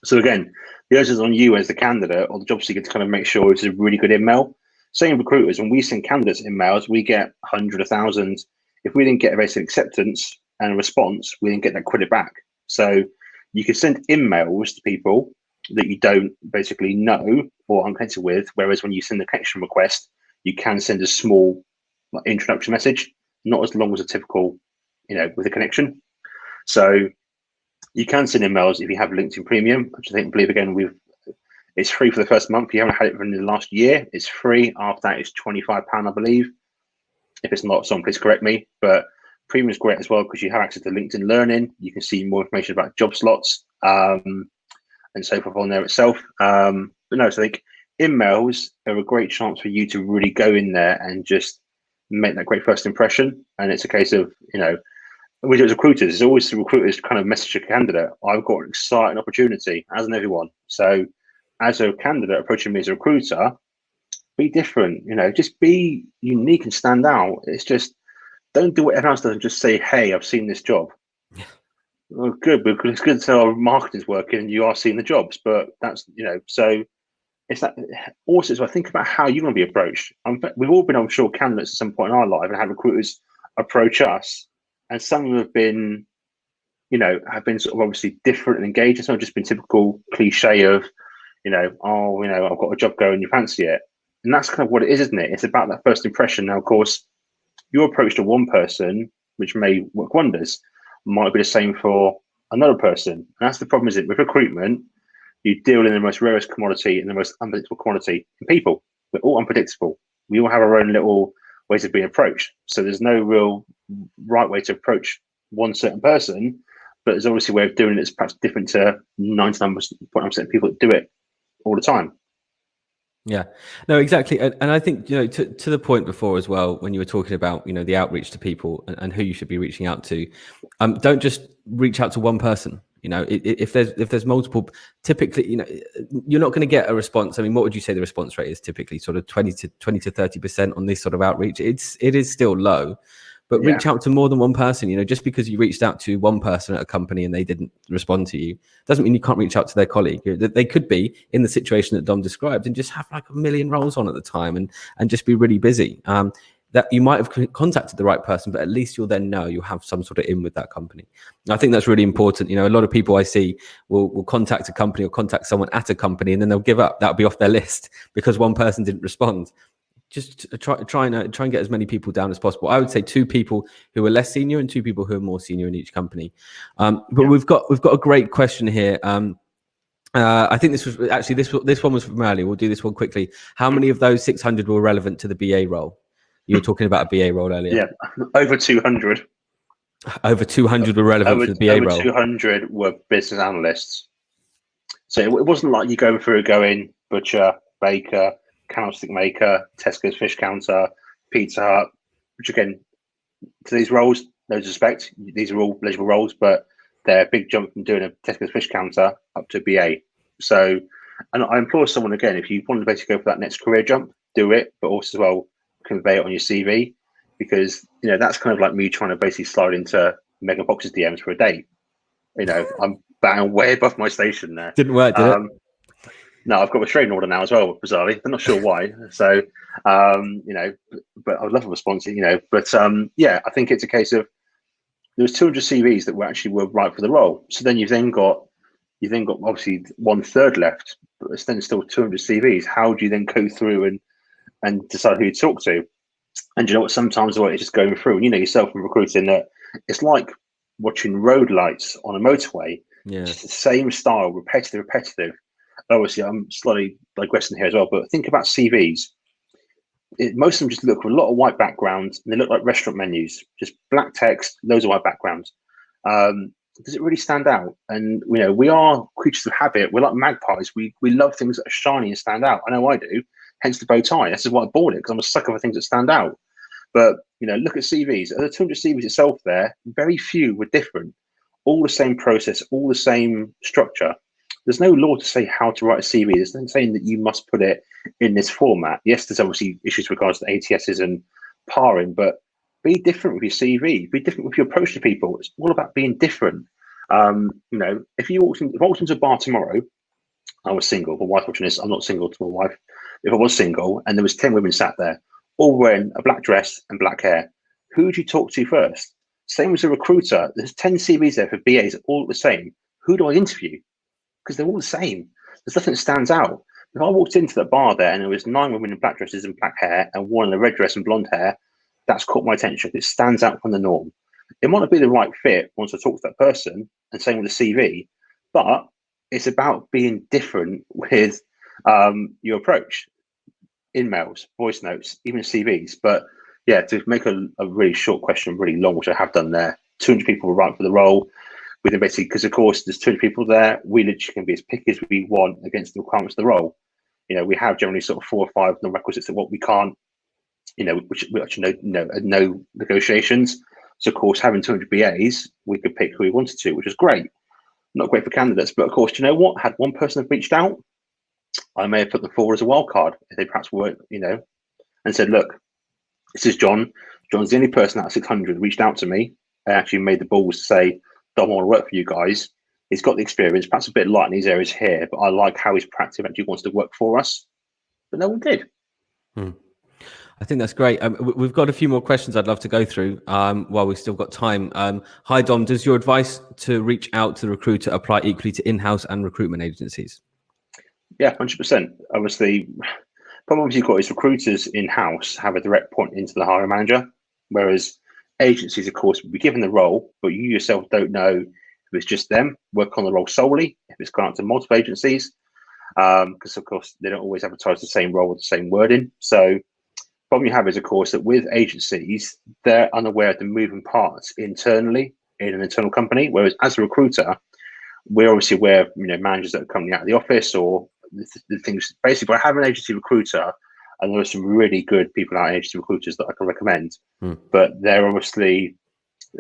so again, the onus is on you as the candidate or the job seeker to kind of make sure it's a really good email. Same recruiters, when we send candidates emails, we get hundreds of thousands. If we didn't get a basic acceptance and a response, we didn't get that credit back. So you can send emails to people that you don't basically know or aren't connected with, whereas when you send a connection request, you can send a small introduction message, not as long as a typical, with a connection. So you can send emails if you have LinkedIn Premium, which I believe again, it's free for the first month. If you haven't had it in the last year, it's free. After that, it's £25, I believe. If it's not, someone please correct me. But Premium is great as well because you have access to LinkedIn Learning. You can see more information about job slots and so forth on there itself. But no, so I think emails are a great chance for you to really go in there and just make that great first impression. And it's a case of, we do as recruiters, it's always the recruiters kind of message a candidate, I've got an exciting opportunity, as in everyone. So as a candidate approaching me as a recruiter, be different, just be unique and stand out. It's just, don't do what everyone else does and just say, hey, I've seen this job. Well, good, because it's good to know our marketing's working and you are seeing the jobs, but that's, so it's that. Also, so I think about how you're going to be approached. We've all been, I'm sure, candidates at some point in our life and had recruiters approach us, and some of them have been, have been sort of obviously different and engaged. It's not just been typical cliche of, I've got a job going, you fancy it. And that's kind of what it is, isn't it? It's about that first impression. Now, of course, your approach to one person, which may work wonders, might be the same for another person. And that's the problem, is it? With recruitment, you deal in the most rarest commodity and the most unpredictable commodity in people. We're all unpredictable. We all have our own little ways of being approached. So there's no real right way to approach one certain person, but there's obviously a way of doing it that's perhaps different to 99.9% of people that do it all the time. Yeah, no, exactly. And I think, to the point before as well, when you were talking about, the outreach to people and who you should be reaching out to, don't just reach out to one person. If there's multiple, typically, you're not going to get a response. I mean, what would you say the response rate is typically? Sort of 20 to 30% on this sort of outreach. It is still low. But reach out to more than one person. Just because you reached out to one person at a company and they didn't respond to you doesn't mean you can't reach out to their colleague. They could be in the situation that Dom described and just have like a million roles on at the time and just be really busy. That you might have contacted the right person, but at least you'll then know you'll have some sort of in with that company. And I think that's really important. A lot of people I see will contact a company or contact someone at a company and then they'll give up. That'll be off their list because one person didn't respond. Just try and get as many people down as possible. I would say 2 people who are less senior and 2 people who are more senior in each company. We've got a great question here. I think this was actually this one was from earlier. We'll do this one quickly. How many of those 600 were relevant to the BA role? You were talking about a BA role earlier. Yeah, over 200. Over 200 were relevant to the BA role. 200 were business analysts. So it wasn't like you going butcher, baker, candlestick maker, Tesco's fish counter, Pizza Hut, which again, to these roles, no disrespect, these are all eligible roles, but their big jump from doing a Tesco's fish counter up to BA. So, and I implore someone again, if you want to basically go for that next career jump, do it, but also as well convey it on your CV, because that's kind of like me trying to basically slide into Mega Boxes DMs for a date. I'm bang way above my station there. Didn't work, did it? No, I've got a restraining order now as well, bizarrely. I'm not sure why. So, but I would love a response, But yeah, I think it's a case of there was 200 CVs that were right for the role. So then you've then got obviously 1/3 left, but there's then still 200 CVs. How do you then go through and decide who you talk to? And you know what? Sometimes it's just going through, and yourself in recruiting that it's like watching road lights on a motorway. Yeah. Just the same style, repetitive. Obviously, I'm slightly digressing here as well, but think about CVs. Most of them just look with a lot of white backgrounds, and they look like restaurant menus, just black text, loads of white backgrounds. Does it really stand out? And we are creatures of habit. We're like magpies. We love things that are shiny and stand out. I know I do. Hence the bow tie. This is why I bought it, because I'm a sucker for things that stand out. But look at CVs. Of the 200 CVs itself, there very few were different. All the same process, all the same structure. There's no law to say how to write a CV. There's nothing saying that you must put it in this format. Yes, there's obviously issues with regards to ATSs and parring, but be different with your CV. Be different with your approach to people. It's all about being different. If I walked into a bar tomorrow, I was single. My wife watching this, I'm not single to my wife. If I was single and there was 10 women sat there, all wearing a black dress and black hair, who would you talk to first? Same as a recruiter. There's 10 CVs there for BAs, all the same. Who do I interview? Because they're all the same. There's nothing that stands out. If I walked into that bar there and there was 9 women in black dresses and black hair and one in a red dress and blonde hair, that's caught my attention. It stands out from the norm. It might not be the right fit once I talk to that person, and same with the CV, but it's about being different with your approach, emails, voice notes, even CVs. But yeah, to make a really short question really long, which I have done there, 200 people were right for the role. We then basically, because of course there's 200 people there, we literally can be as picky as we want against the requirements of the role. We have generally sort of 4 or 5 non-requisites of what we can't, which actually no negotiations. So of course, having 200 BAs, we could pick who we wanted to, which is great. Not great for candidates, but of course, do you know what? Had one person have reached out, I may have put them forward as a wild card if they perhaps weren't, and said, look, this is John. John's the only person out of 600 reached out to me. I actually made the balls to say, don't want to work for you guys. He's got the experience, perhaps a bit light in these areas here, but I like how he's proactive, actually wants to work for us. But no one did. I think that's great. We've got a few more questions I'd love to go through while we've still got time. Hi, Dom. Does your advice to reach out to the recruiter apply equally to in-house and recruitment agencies? Yeah, 100%. Obviously, problem you've got is recruiters in-house have a direct point into the hiring manager, whereas agencies, of course, will be given the role, but you yourself don't know if it's just them, work on the role solely, if it's gone out to multiple agencies, because, of course, they don't always advertise the same role with the same wording. So problem you have is, of course, that with agencies, they're unaware of the moving parts internally in an internal company, whereas as a recruiter, we're obviously aware of managers that are coming out of the office or the things. Basically, by having an agency recruiter, and there are some really good people out, agency recruiters that I can recommend, but they're obviously,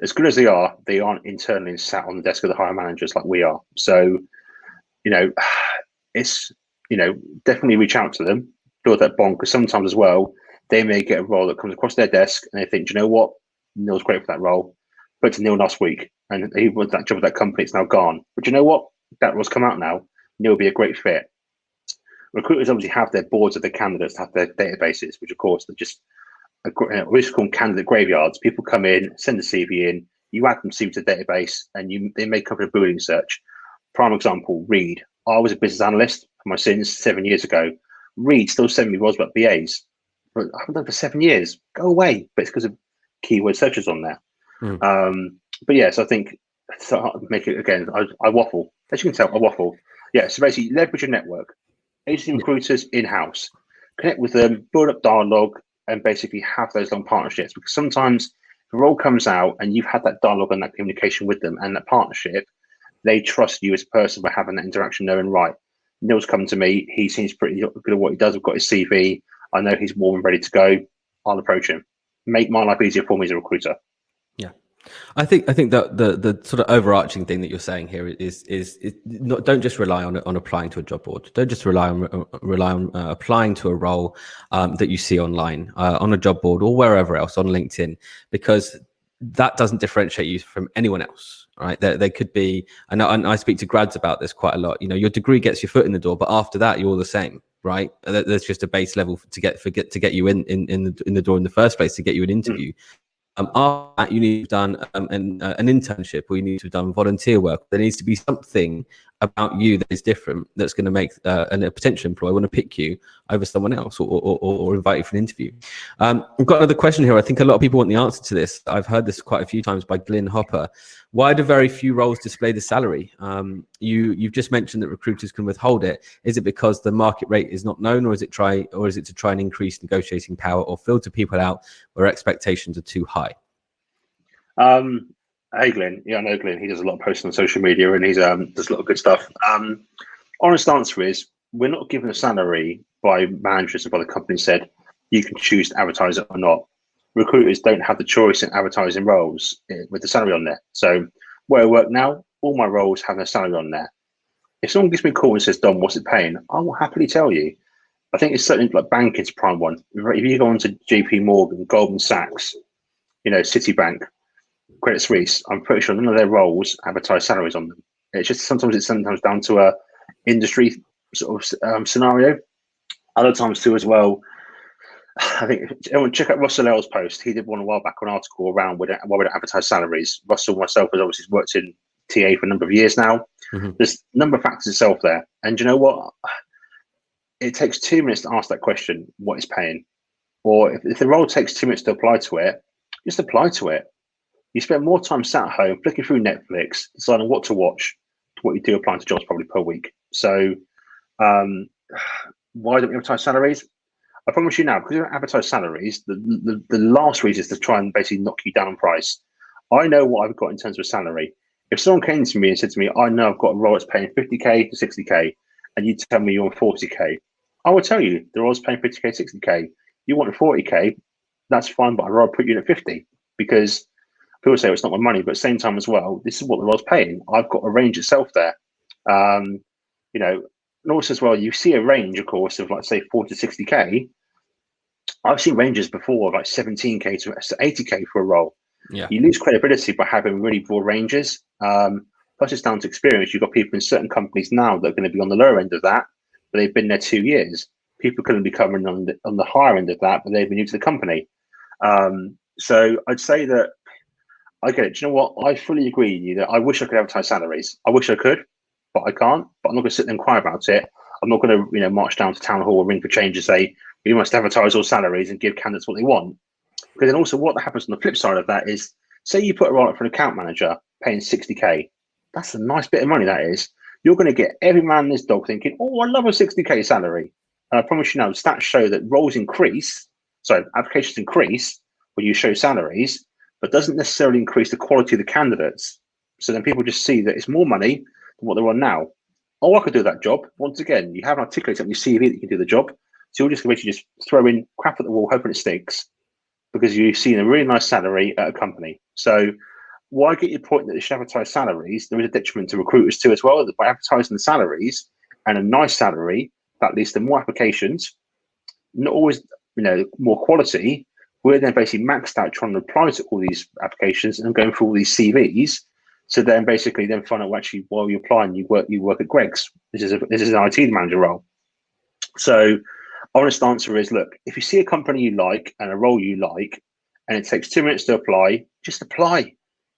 as good as they aren't internally sat on the desk of the hiring managers like we are. So, it's definitely reach out to them, build that bond, because sometimes as well, they may get a role that comes across their desk and they think, do you know what, Neil's great for that role. Spoke to Neil last week and he wants that job at that company, it's now gone. But you know what, that role's come out now, Neil will be a great fit. Recruiters obviously have their boards of the candidates, have their databases, which of course they're just we used to call them candidate graveyards. People come in, send a CV in, you add them to the database, and they make up a Boolean search. Prime example, Reed. I was a business analyst for my sins 7 years ago. Reed still sending me roles about BAs. But I haven't done for 7 years. Go away. But it's because of keyword searches on there. But yeah, so I think, make it again, I waffle. As you can tell, I waffle. Yeah, so basically leverage your network. Agency recruiters in-house. Connect with them, build up dialogue, and basically have those long partnerships. Because sometimes the role comes out and you've had that dialogue and that communication with them and that partnership, they trust you as a person by having that interaction, knowing, right, Neil's come to me, he seems pretty good at what he does, I've got his CV, I know he's warm and ready to go, I'll approach him. Make my life easier for me as a recruiter. Yeah. I think that the sort of overarching thing that you're saying here is not, don't just rely on applying to a job board. Don't just rely on applying to a role that you see online on a job board or wherever else on LinkedIn, because that doesn't differentiate you from anyone else. Right? There could be, and I speak to grads about this quite a lot. You know, your degree gets your foot in the door, but after that, you're all the same. Right? There's just a base level to get you in the door in the first place, to get you an interview. After that, you need to have done an internship, or you need to have done volunteer work. There needs to be something about you that is different, that's going to make a potential employer want to pick you over someone else, or invite you for an interview. I've got another question here. I think a lot of people want the answer to this. I've heard this quite a few times by Glyn Hopper. Why do very few roles display the salary? You've just mentioned that recruiters can withhold it. Is it because the market rate is not known, or is it to try and increase negotiating power, or filter people out where expectations are too high? Hey Glenn, yeah, I know Glenn. He does a lot of posts on social media, and he's does a lot of good stuff. Honest answer is, we're not given a salary by managers or by the company said you can choose to advertise it or not. Recruiters don't have the choice in advertising roles with the salary on there. So where I work now, all my roles have a salary on there. If someone gives me a call and says, Dom, what's it paying? I will happily tell you. I think it's certainly like banking's prime one. If you go on to JP Morgan, Goldman Sachs, Citibank, Credit Suisse, I'm pretty sure none of their roles advertise salaries on them. It's just sometimes down to a industry sort of scenario. Other times too as well. I think everyone check out Russell L's post. He did one a while back, an article around why we don't advertise salaries. Russell, myself, has obviously worked in TA for a number of years now. Mm-hmm. There's a number of factors itself there, and you know what? It takes 2 minutes to ask that question: what is paying? Or if the role takes 2 minutes to apply to it, just apply to it. You spend more time sat at home flicking through Netflix, deciding what to watch, to what you do applying to jobs probably per week. So why don't we advertise salaries? I promise you now, because we don't advertise salaries, the last reason is to try and basically knock you down on price. I know what I've got in terms of salary. If someone came to me and said to me, I know I've got a role that's paying 50k to 60k, and you tell me you're on 40k, I will tell you the role's paying 50k, 60k. You want 40k, that's fine, but I'd rather put you in at 50, because people say, well, it's not my money, but at the same time as well, this is what the role's paying. I've got a range itself there. And also as well, you see a range, of course, of like say 40 to 60k. I've seen ranges before of like 17k to 80k for a role. Yeah, you lose credibility by having really broad ranges. Plus, it's down to experience. You've got people in certain companies now that are going to be on the lower end of that, but they've been there 2 years. People couldn't be covering on the higher end of that, but they've been new to the company. So I'd say that I get it. Do you know what? I fully agree with you that I wish I could advertise salaries. I wish I could, but I can't. But I'm not going to sit there and cry about it. I'm not going to, march down to town hall or ring for change and say we must advertise all salaries and give candidates what they want. Because then also what happens on the flip side of that is, say you put a role up for an account manager paying 60k. That's a nice bit of money, that is. You're going to get every man and his dog thinking, oh, I love a 60k salary. And I promise you now, stats show that applications increase when you show salaries, but doesn't necessarily increase the quality of the candidates. So then people just see that it's more money than what they're on now. Oh, I could do that job. Once again, you haven't articulated on your CV that you can do the job. So you're just going to just throw in crap at the wall, hoping it sticks, because you've seen a really nice salary at a company. So why get your point that they should advertise salaries? There is a detriment to recruiters too as well, that by advertising the salaries and a nice salary, that leads to more applications, not always, more quality. We're then basically maxed out trying to apply to all these applications and going through all these CVs. So then basically find out actually while you're applying, you work at Greg's. This is an IT manager role. So honest answer is, look, if you see a company you like and a role you like, and it takes 2 minutes to apply, just apply.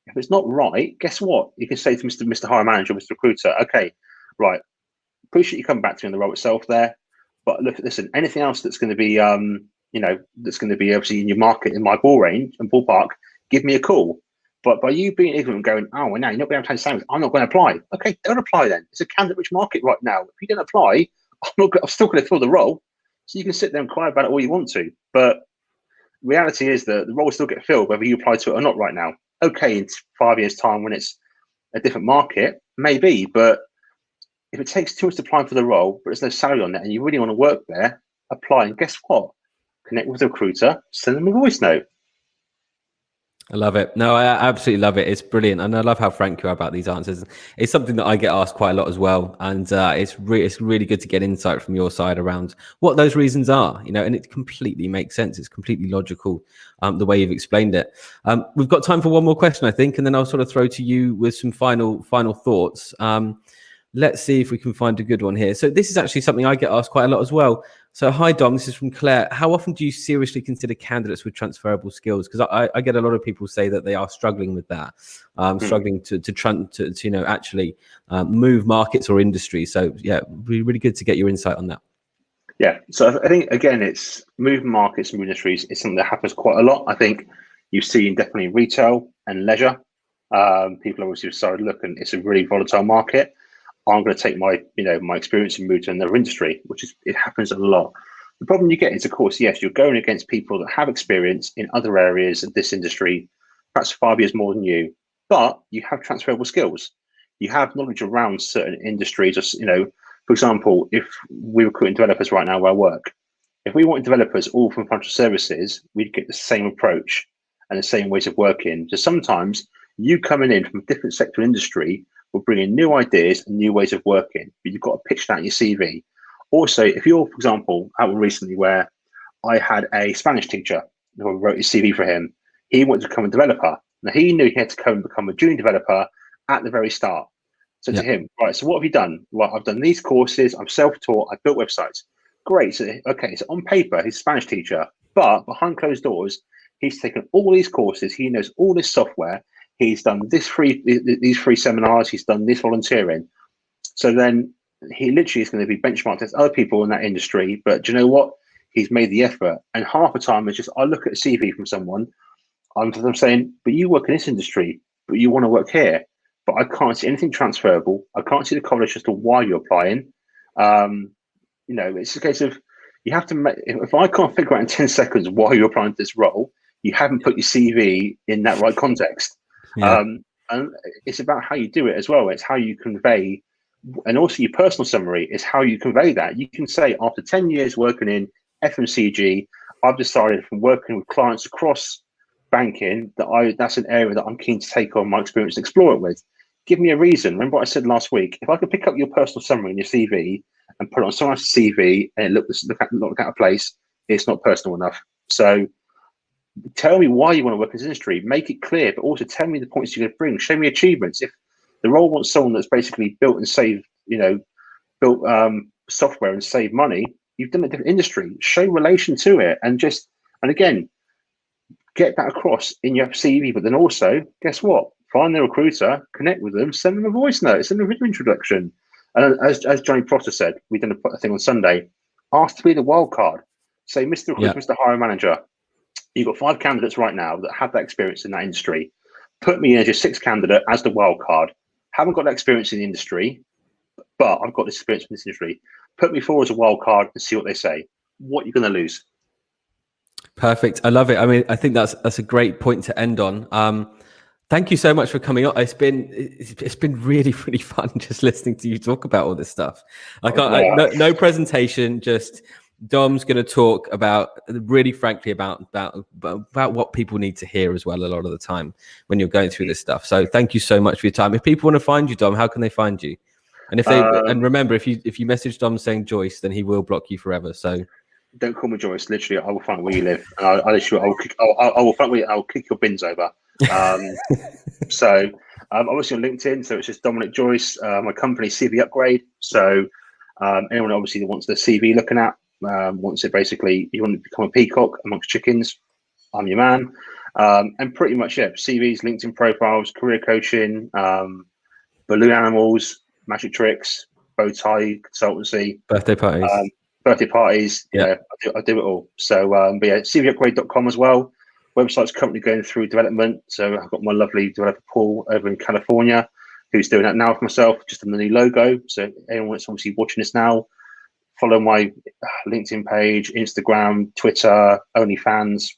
If it's not right, guess what? You can say to Mr. Hire Manager, Mr. Recruiter, okay, right, appreciate you coming back to me on the role itself there, but look, listen, anything else that's going to be, that's going to be obviously in your market, in my ball range and ballpark, give me a call. But by you being ignorant and going, oh, well, now you're not going to have salaries, I'm not going to apply. Okay, don't apply then. It's a candidate-rich market right now. If you don't apply, I'm still going to fill the role. So you can sit there and cry about it all you want to. But reality is that the role will still get filled whether you apply to it or not right now. Okay, in 5 years' time when it's a different market, maybe. But if it takes 2 months to apply for the role, but there's no salary on it and you really want to work there, apply. And guess what? Connect with a recruiter, send them a voice note. I love it. No, I absolutely love it. It's brilliant, and I love how frank you are about these answers. It's something that I get asked quite a lot as well, and it's really good to get insight from your side around what those reasons are. And it completely makes sense. It's completely logical, the way you've explained it. We've got time for one more question, I think, and then I'll sort of throw to you with some final thoughts. Let's see if we can find a good one here. So this is actually something I get asked quite a lot as well. So hi, Dom, this is from Claire. How often do you seriously consider candidates with transferable skills? Because I get a lot of people say that they are struggling with that, struggling to actually move markets or industries. So yeah, really good to get your insight on that. Yeah, so I think, again, it's moving markets and industries is something that happens quite a lot. I think you see definitely retail and leisure. People obviously started looking, it's a really volatile market. I'm going to take my experience and move to another industry, it happens a lot. The problem you get is, of course, yes, you're going against people that have experience in other areas of this industry, perhaps 5 years more than you, but you have transferable skills. You have knowledge around certain industries. For example, if we're recruiting developers right now where I work, if we wanted developers all from financial services, we'd get the same approach and the same ways of working. So sometimes you coming in from a different sector industry will bring in new ideas and new ways of working, but you've got to pitch that in your CV. Also, if you're, for example, out recently where I had a Spanish teacher who wrote his CV for him, he wanted to become a developer. Now, he knew he had to come and become a junior developer at the very start. So to him, right, so what have you done? Well, I've done these courses, I'm self-taught, I've built websites. Great. So, okay, so on paper, he's a Spanish teacher, but behind closed doors, he's taken all these courses, he knows all this software, he's done these free seminars, he's done this volunteering. So then he literally is going to be benchmarked as other people in that industry. But do you know what? He's made the effort. And half the time, it's just, I look at a CV from someone, I'm saying, but you work in this industry, but you want to work here. But I can't see anything transferable. I can't see the college as to why you're applying. It's a case of, you have to make, if I can't figure out in 10 seconds why you're applying to this role, you haven't put your CV in that right context. Yeah. And it's about how you do it as well. It's how you convey, and also your personal summary is how you convey that. You can say, after 10 years working in FMCG, I've decided from working with clients across banking that's an area that I'm keen to take on my experience and explore it with. Give me a reason. Remember what I said last week? If I could pick up your personal summary in your CV and put it on someone else's CV and look at a place, it's not personal enough. So tell me why you want to work in this industry. Make it clear, but also tell me the points you're going to bring. Show me achievements. If the role wants someone that's basically built and saved, built software and saved money, you've done a different industry. Show relation to it, and again, get that across in your CV. But then also, guess what? Find the recruiter, connect with them, send them a voice note, send them a video introduction. And as Johnny Prosser said, we did a thing on Sunday. Ask to be the wild card. Say, Mr. Recruiter, Mr. Hiring Manager, you've got 5 candidates right now that have that experience in that industry. Put me in as your 6th candidate as the wild card. Haven't got that experience in the industry, but I've got this experience in this industry. Put me forward as a wild card and see what they say. What you're going to lose. Perfect. I love it. I mean, I think that's a great point to end on. Thank you so much for coming on. It's been really, really fun just listening to you talk about all this stuff. No presentation, just Dom's going to talk about, really frankly, about what people need to hear as well a lot of the time when you're going through this stuff. So thank you so much for your time. If people want to find you, Dom, how can they find you? And and remember, if you message Dom saying Joyce, then he will block you forever. So don't call me Joyce. Literally, I will find where you live, and I'll kick your bins over. So obviously on LinkedIn, so it's just Dominic Joyce. My company CV Upgrade. So anyone obviously that wants the CV looking at, wants it basically, you want to become a peacock amongst chickens, I'm your man. And pretty much, CVs, LinkedIn profiles, career coaching, balloon animals, magic tricks, bow tie consultancy, birthday parties. I do it all. So CVUpgrade.com as well. Website's currently going through development. So I've got my lovely developer Paul over in California who's doing that now for myself, just on the new logo. So anyone that's obviously watching this now, follow my LinkedIn page, Instagram, Twitter, OnlyFans,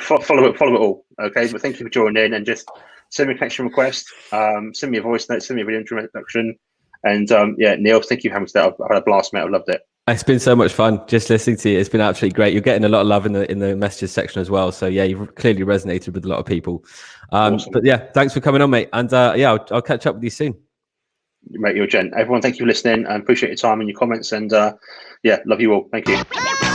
follow it all. Okay, but thank you for joining in, and just send me a connection request, send me a voice note, send me a video introduction. And Neil, thank you for having me today. I've had a blast, mate. I loved it. It's been so much fun just listening to you. It's been absolutely great. You're getting a lot of love in the messages section as well. So yeah, you've clearly resonated with a lot of people. Awesome. But yeah, thanks for coming on, mate. And yeah, I'll catch up with you soon. Mate, you're a gent. Everyone, thank you for listening and appreciate your time and your comments. And yeah, love you all. Thank you.